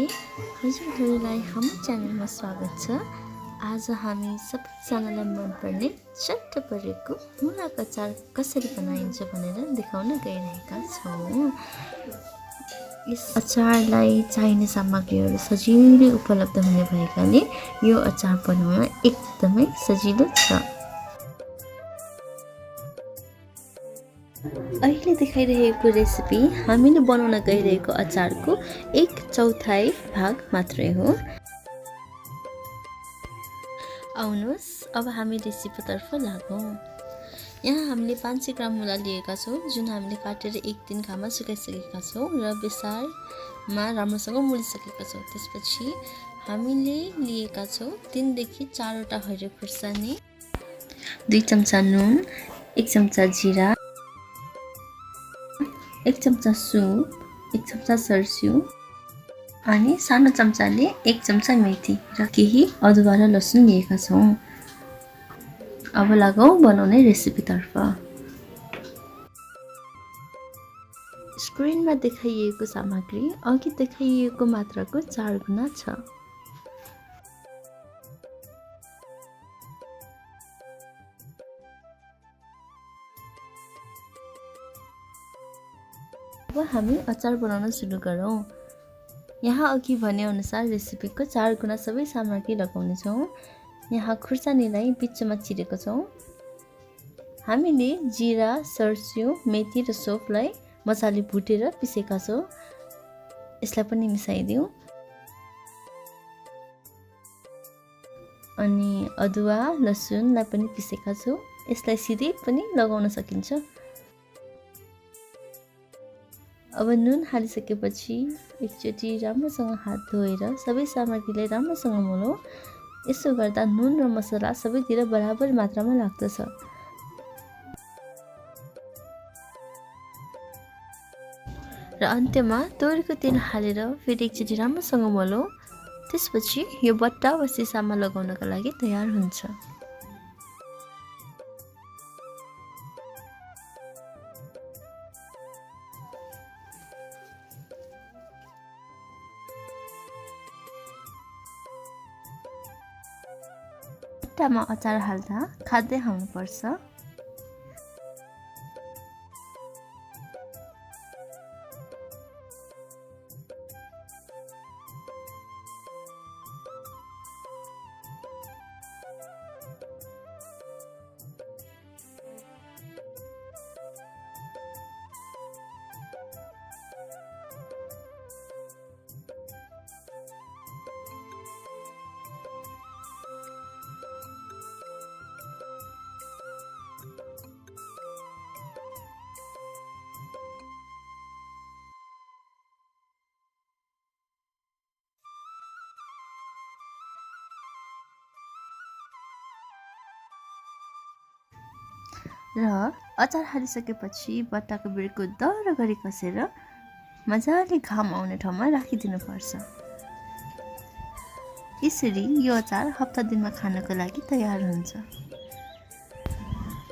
हजुरहरूलाई हाम्रो च्यानलमा स्वागत छ। आज हामी सबैजनालाई मनपर्ने चट्ट परेको मुलाको अचार कसरी बनाइन्छ भनेर देखाउन गइरहेका छौँ। यस अचारलाई चाहिने सामग्रीहरू सजिलै उपलब्ध हुने भएकाले यो अचार बनाउन एकदमै सजिलो छ। अहिले देखाइरहेको रेसिपी हामीले बनाउन गइरहेको अचारको 1/4 भाग मात्रै हो। आउनुहोस् अब हामी रेसिपीतर्फ लागौँ। यहाँ हामीले 500 ग्राम मुला लिएका छौँ, जुन हामीले काटेर 1 दिन घाममा सुकाइसकेका छौँ र बेसारमा राम्रोसँग मोलिसकेका छौँ। त्यसपछि हामीले लिएका छौँ 3 देखि 4 वटा हरियो खुर्सानी, 2 चम्चा नुन, 1 चम्चा जिरा, 1 चम्चा सुप, 1 चम्चा सर्स्यु अनि सानो चम्चाले 1 चम्चा मेथी र केही अदुवा र लसुन लिएका छौँ। अब लागौँ बनाउने रेसिपीतर्फ। स्क्रिनमा देखाइएको सामग्री अघि देखाइएको मात्राको 4 गुणा छ। अब हामी अचार बनाउन सुरु गरौँ। यहाँ अघि भने अनुसार रेसिपीको 4 गुणा सबै सामग्री लगाउनेछौँ। यहाँ खुर्सानीलाई बिचमा चिरेको छौँ। हामीले जिरा, सर्स्यु, मेथी र सौफलाई मजाले भुटेर पिसेका छौँ। यसलाई पनि मिसाइदिउँ। अनि अदुवा, लसुनलाई पनि पिसेका छौँ। यसलाई सिधै पनि लगाउन सकिन्छ। अब नुन हालिसकेपछि एकचोटि राम्रोसँग हात धोएर सबै सामग्रीलाई राम्रोसँग मोलौँ। यसो गर्दा नुन र मसला सबैतिर बराबर मात्रामा लाग्दछ। र अन्त्यमा तोरीको तेल हालेर फेरि एकचोटि राम्रोसँग मोलौँ। त्यसपछि यो बट्टा वा सिसामा लगाउनका लागि तयार हुन्छ। बट्टामा अचार हाल्दा खाँदै हाल्नुपर्छ। र अचार हालिसकेपछि बट्टाको बिर्को दह्रो गरी कसेर मजाले घाम आउने ठाउँमा राखिदिनुपर्छ। यसरी यो अचार हप्ता दिनमा खानको लागि तयार हुन्छ।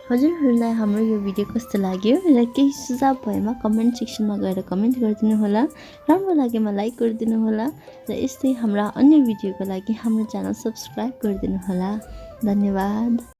हजुरहरूलाई हाम्रो यो भिडियो कस्तो लाग्यो र केही सुझाव भएमा कमेन्ट सेक्सनमा गएर कमेन्ट गरिदिनु होला। राम्रो लागेमा लाइक गरिदिनु होला र यस्तै हाम्रा अन्य भिडियोको लागि हाम्रो च्यानल सब्स्क्राइब गरिदिनु होला। धन्यवाद।